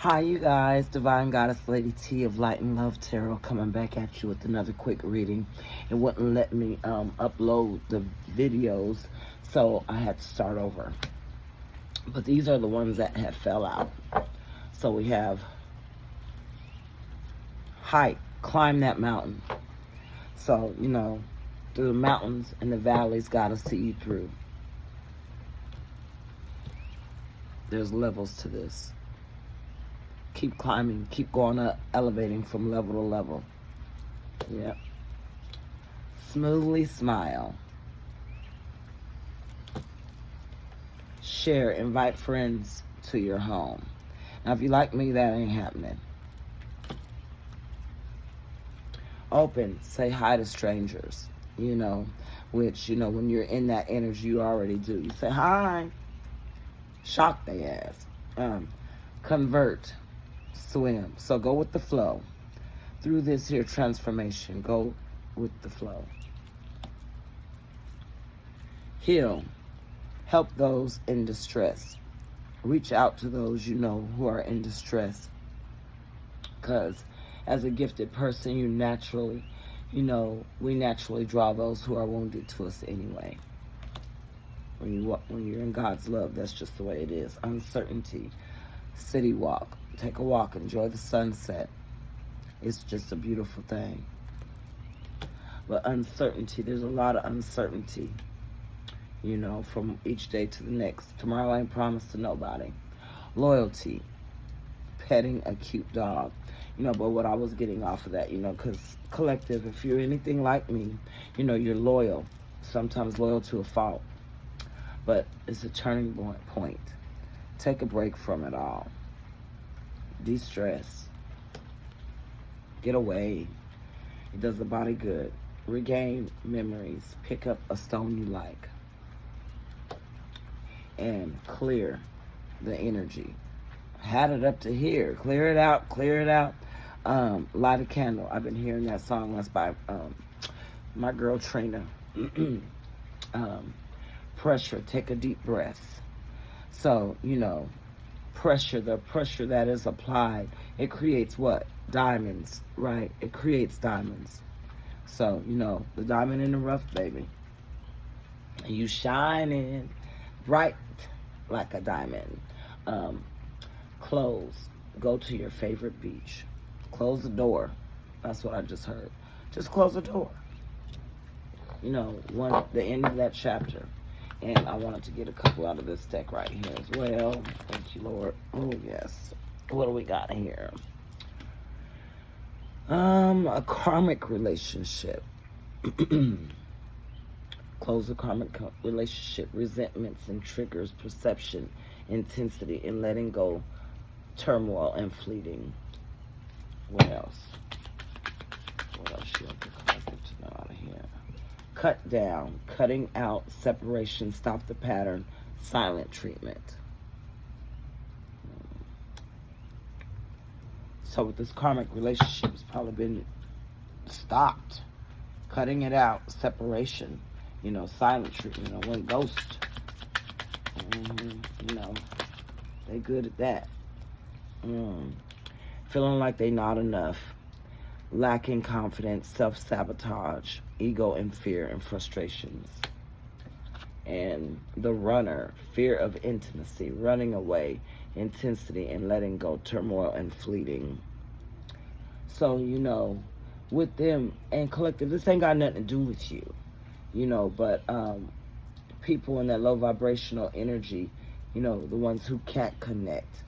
Hi, you guys. Divine Goddess Lady T of Light and Love Tarot coming back at you with another quick reading. It wouldn't let me upload the videos, so I had to start over. But these are the ones that have fell out. So we have height, climb that mountain. So, through the mountains and the valleys, gotta see you through. There's levels to this. Keep climbing, keep going up, elevating from level to level. Yep. Smoothly smile. Share, invite friends to your home. Now, if you like me, that ain't happening. Open, say hi to strangers, which, when you're in that energy, you already do. You say hi. Shock their ass. Convert. Swim. So go with the flow. Through this here transformation, go with the flow. Heal. Help those in distress. Reach out to those you know who are in distress. Because as a gifted person, we naturally draw those who are wounded to us anyway. When you're in God's love, that's just the way it is. Uncertainty. City walk. Take a walk. Enjoy the sunset. It's just a beautiful thing. But uncertainty, there's a lot of uncertainty, from each day to the next. Tomorrow ain't promised to nobody. Loyalty. Petting a cute dog. But what I was getting off of that, because collective, if you're anything like me, you're loyal. Sometimes loyal to a fault. But it's a turning point. Take a break from it all. De-stress. Get away. It does the body good. Regain memories. Pick up a stone you like. And clear the energy. Had it up to here. Clear it out. Clear it out. Light a candle. I've been hearing that song. That's by my girl Trina. Pressure. Take a deep breath. So, pressure, the pressure that is applied, it creates what? Diamonds, right? It creates diamonds. So, the diamond in the rough, baby. And you shining bright like a diamond. Close. Go to your favorite beach. Close the door. That's what I just heard. Just close the door. The end of that chapter. And I wanted to get a couple out of this deck right here as well. Thank you, Lord. Oh, yes. What do we got here? A karmic relationship. Close the karmic relationship. Resentments and triggers, perception, intensity, and letting go, turmoil, and fleeting. What else? What else should I get to know out of here? Cut down, cutting out, separation, stop the pattern, silent treatment. So with this karmic relationship, it's probably been stopped. Cutting it out, separation, silent treatment. One ghost. They good at that. Feeling like they not enough. Lacking confidence, self-sabotage, ego and fear and frustrations. And the runner, fear of intimacy, running away, intensity and letting go, turmoil and fleeting. So, with them and collective, this ain't got nothing to do with you, but people in that low vibrational energy, the ones who can't connect,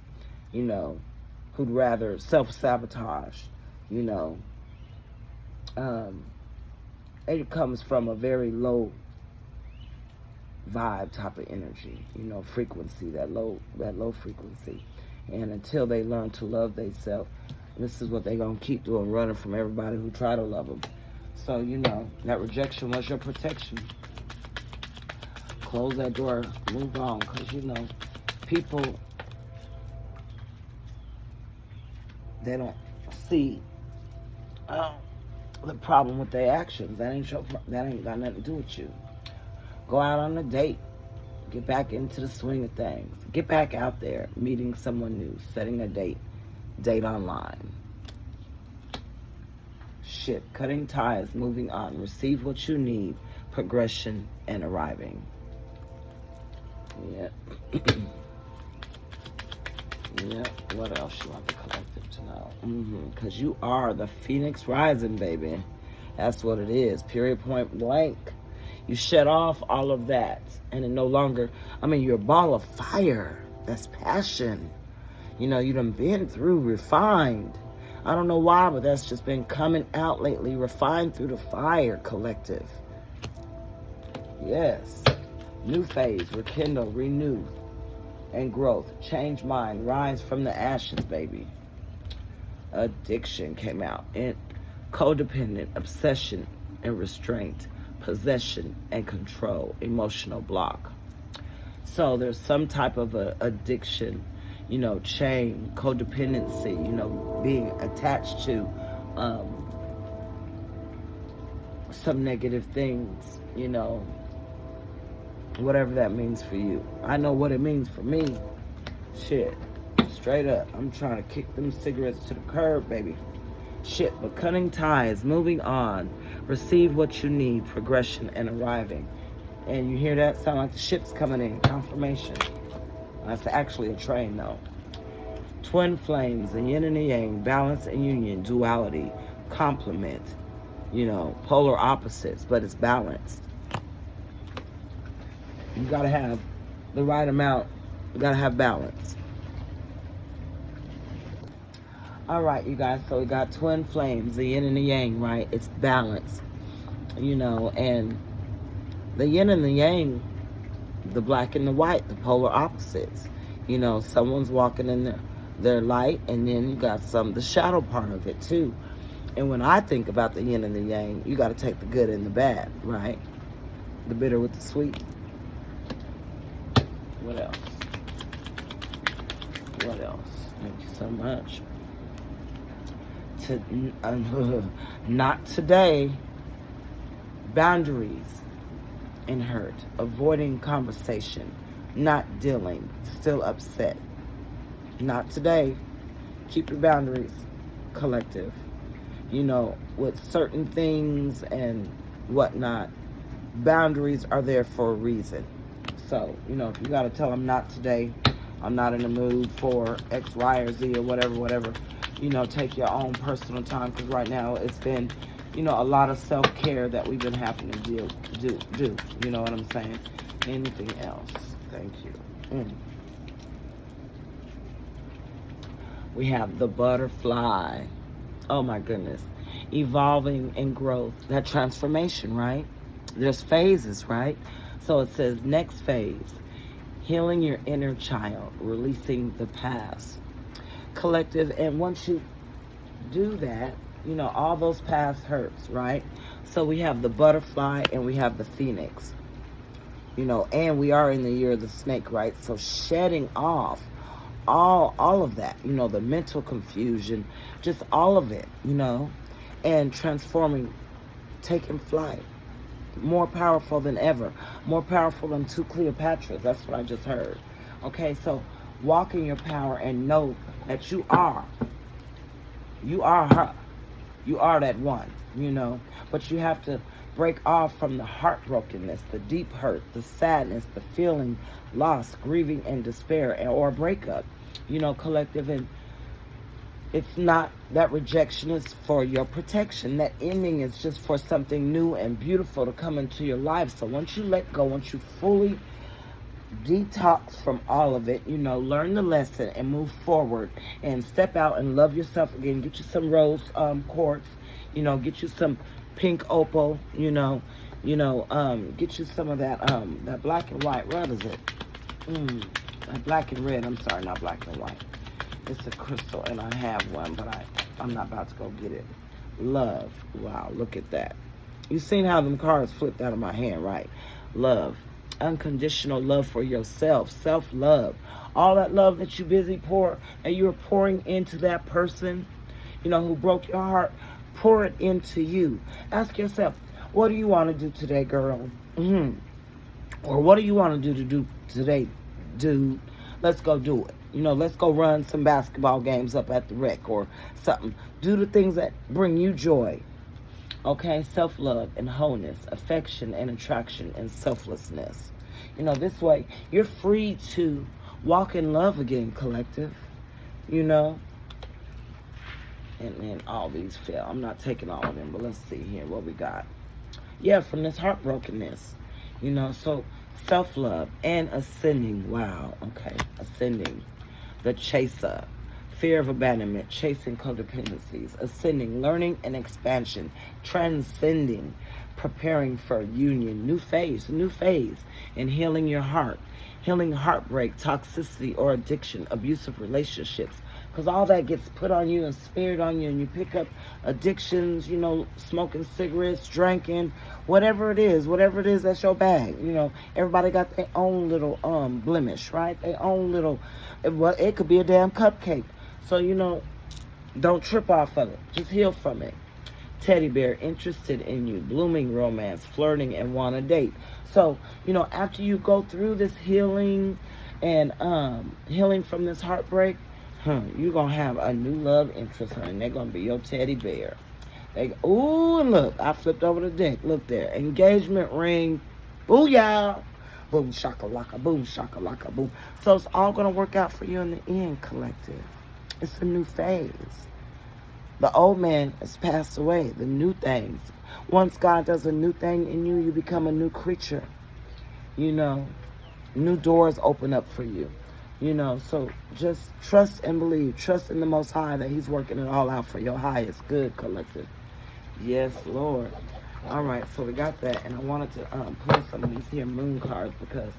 who'd rather self-sabotage, it comes from a very low vibe type of energy, frequency, that low frequency. And until they learn to love themselves, this is what they're going to keep doing, running from everybody who try to love them. So, that rejection was your protection. Close that door, move on, because, people, they don't see the problem with their actions. That ain't got nothing to do with you. Go out on a date. Get back into the swing of things. Get back out there, meeting someone new, setting a date, date online. Ship, cutting ties, moving on. Receive what you need, progression, and arriving. Yep. Yep. What else you want the collective to know? Because you are the Phoenix rising, baby. That's what it is. Period, point blank. You shut off all of that. And it no longer, you're a ball of fire. That's passion. You done been through, refined. I don't know why, but that's just been coming out lately. Refined through the fire, collective. Yes. New phase, rekindle, renew, and growth. Change mind, rise from the ashes, baby. Addiction came out. And codependent, obsession and restraint, possession and control, emotional block. So there's some type of addiction, chain, codependency, being attached to some negative things, whatever that means for you. I know what it means for me. Shit, straight up. I'm trying to kick them cigarettes to the curb, baby. Shit, but cutting ties, moving on. Receive what you need, progression and arriving. And you hear that? Sound like the ship's coming in. Confirmation. That's actually a train, though. Twin flames, the yin and the yang, balance and union, duality, complement, polar opposites, but it's balanced. You gotta have the right amount. You gotta have balance. All right, you guys, so we got twin flames, the yin and the yang, right? It's balanced, and the yin and the yang, the black and the white, the polar opposites. Someone's walking in their light, and then you got the shadow part of it too. And when I think about the yin and the yang, you got to take the good and the bad, right? The bitter with the sweet. What else? What else? Thank you so much. Not today. Boundaries and hurt. Avoiding conversation. Not dealing. Still upset. Not today. Keep your boundaries, collective. With certain things and whatnot, boundaries are there for a reason. So, if you got to tell them not today, I'm not in the mood for X, Y, or Z or whatever, take your own personal time, because right now it's been, a lot of self-care that we've been having to do. You know what I'm saying? Anything else? Thank you. We have the butterfly. Oh my goodness. Evolving and growth. That transformation, right? There's phases, right? So it says next phase. Healing your inner child. Releasing the past. Collective. And once you do that, all those past hurts, right? So we have the butterfly and we have the phoenix. And we are in the year of the snake, right? So shedding off all of that, the mental confusion, just all of it, and transforming, taking flight, more powerful than ever, more powerful than 2 Cleopatras. That's what I just heard. Okay, so walk in your power and know that you are her. You are that one, but you have to break off from the heartbrokenness, the deep hurt, the sadness, the feeling loss, grieving, and despair, or breakup, collective. And it's not that rejection is for your protection. That ending is just for something new and beautiful to come into your life. So once you let go, once you fully detox from all of it, learn the lesson and move forward and step out and love yourself again. Get you some rose quartz, get you some pink opal, get you some of that black and white. What is it? Black and red. I'm sorry, not black and white. It's a crystal, and I have one, but I'm not about to go get it. Love. Wow, look at that. You seen how them cards flipped out of my hand, right? Love. Unconditional love for yourself. Self-love. All that love that you you're pouring into that person, who broke your heart. Pour it into you. Ask yourself, what do you want to do today, girl? Or what do you want to do today, dude? Let's go do it. You know, let's go run some basketball games up at the rec or something. Do the things that bring you joy. Okay, self-love and wholeness, affection and attraction and selflessness. You know, this way you're free to walk in love again, collective. You know, and then all these fail. I'm not taking all of them, but let's see here what we got. Yeah, from this heartbrokenness. You know, so self-love and ascending. Wow, okay, ascending. The chaser. Fear of abandonment, chasing codependencies, ascending, learning and expansion, transcending, preparing for union, new phase, and healing your heart, healing heartbreak, toxicity or addiction, abusive relationships, because all that gets put on you and smeared on you, and you pick up addictions, you know, smoking cigarettes, drinking, whatever it is that's your bag. You know, everybody got their own little blemish, right? Their own little, well, it could be a damn cupcake. So, you know, don't trip off of it. Just heal from it. Teddy bear, interested in you, blooming romance, flirting, and want to date. So, you know, after you go through this healing and healing from this heartbreak, you're going to have a new love interest, honey. They're going to be your teddy bear. Ooh, and look, I flipped over the deck. Look there. Engagement ring. Booyah. Boom, shakalaka, boom, shakalaka, boom. So it's all going to work out for you in the end, collective. It's a new phase. The old man has passed away. The new things. Once God does a new thing in you, you become a new creature. You know, new doors open up for you. You know, so just trust and believe. Trust in the Most High that He's working it all out for your highest good, collective. Yes, Lord. All right, so we got that. And I wanted to pull some of these here moon cards because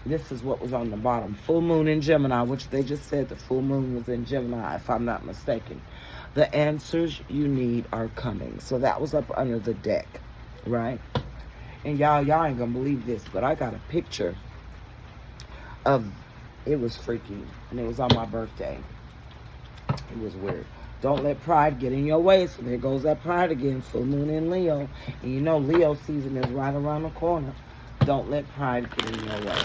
this is what was on the bottom. Full moon in Gemini, which they just said the full moon was in Gemini, if I'm not mistaken. The answers you need are coming. So that was up under the deck, right? And y'all ain't gonna believe this, but I got a picture of, it was freaky, and it was on my birthday. It was weird. Don't let pride get in your way. So there goes that pride again. Full moon in Leo. And you know Leo season is right around the corner. Don't let pride get in your way.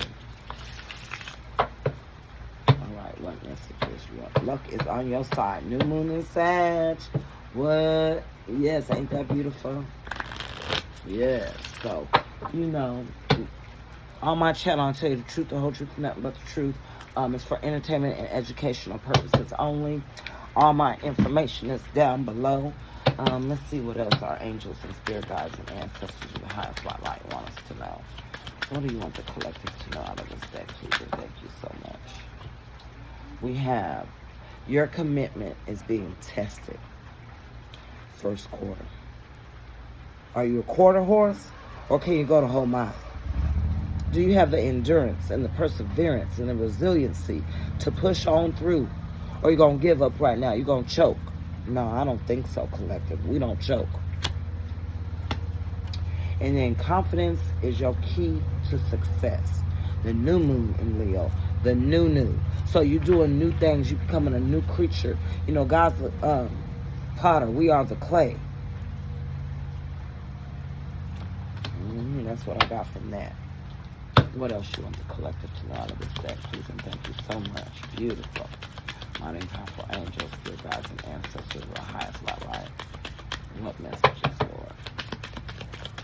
What messages you want? Luck is on your side. New moon in Sag. What? Yes, ain't that beautiful? Yes. So, you know, on my channel, I'll tell you the truth, the whole truth, and nothing but the truth. It's for entertainment and educational purposes only. All my information is down below. Let's see what else our angels and spirit guides and ancestors in the highest light want us to know. What do you want the collective to know out of this deck, please? And thank you so much. We have your commitment is being tested. First quarter. Are you a quarter horse or can you go the whole mile? Do you have the endurance and the perseverance and the resiliency to push on through? Or are you going to give up right now? You're going to choke? No, I don't think so, collective. We don't choke. And then confidence is your key to success. The new moon in Leo. The new. So you're doing new things. You're becoming a new creature. You know, God's the potter. We are the clay. That's what I got from that. What else you want the collective to know out of this deck, please? And thank you so much. Beautiful. Mighty and powerful angels, spirit guides, and ancestors of the highest light. What messages, Lord?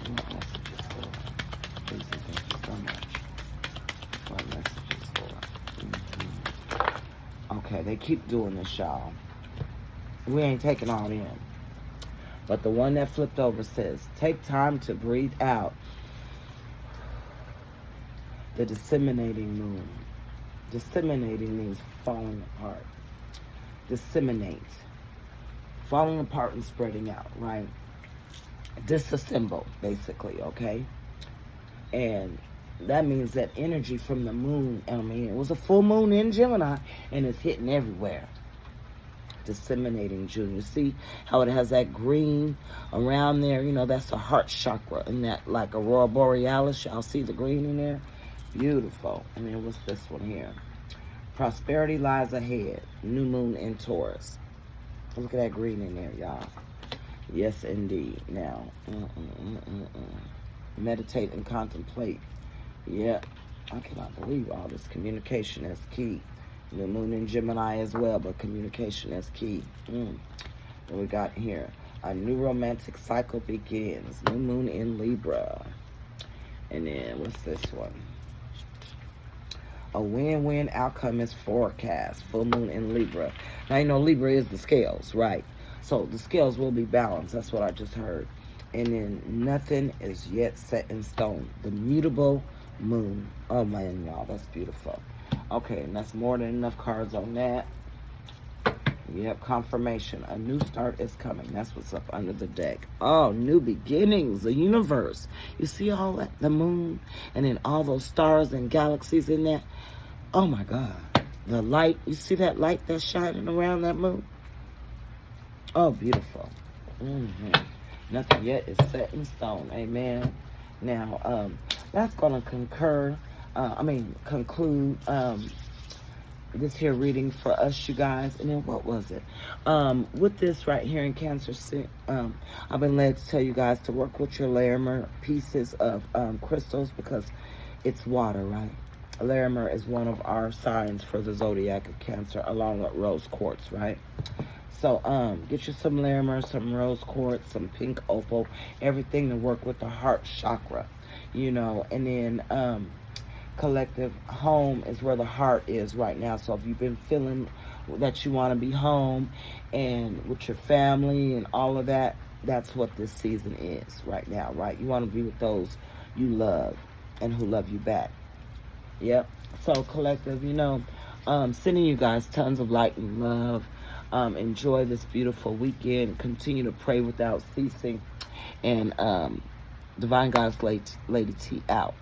What messages, Lord? Please and thank you so much. What messages, Lord? Okay, they keep doing this, y'all. We ain't taking all in. But the one that flipped over says, take time to breathe out. The disseminating moon. Disseminating means falling apart. Disseminate. Falling apart and spreading out, right? Disassemble, basically, okay? And that means that energy from the moon, it was a full moon in Gemini, and it's hitting everywhere. Disseminating June. You see how it has that green around there? You know, that's the heart chakra, and that like Aurora Borealis. Y'all see the green in there? Beautiful. And then what's this one here? Prosperity lies ahead. New moon in Taurus. Look at that green in there, y'all. Yes, indeed. Now, meditate and contemplate. Yeah, I cannot believe all this communication is key. New moon in Gemini as well, but communication is key. Then we got here, a new romantic cycle begins. New moon in Libra. And then what's this one? A win-win outcome is forecast. Full moon in Libra. Now, you know, Libra is the scales, right? So the scales will be balanced. That's what I just heard. And then nothing is yet set in stone. The mutable moon. Oh, man, y'all, that's beautiful. Okay, and that's more than enough cards on that. Yep, confirmation. A new start is coming. That's what's up under the deck. Oh, new beginnings, the universe. You see all that? The moon, and then all those stars and galaxies in that. Oh, my God. The light. You see that light that's shining around that moon? Oh, beautiful. Nothing yet is set in stone. Amen. Now, that's going to conclude this here reading for us, you guys. And then what was it? With this right here in Cancer, I've been led to tell you guys to work with your Larimer pieces of crystals, because it's water, right? Larimer is one of our signs for the zodiac of Cancer, along with rose quartz, right? So get you some Larimer, some rose quartz, some pink opal, everything to work with the heart chakra, you know. And then collective, home is where the heart is right now. So if you've been feeling that you want to be home and with your family and all of that, that's what this season is right now, right? You want to be with those you love and who love you back. Yep. So collective, you know, sending you guys tons of light and love. Enjoy this beautiful weekend. Continue to pray without ceasing. And Divine Goddess Lady T out.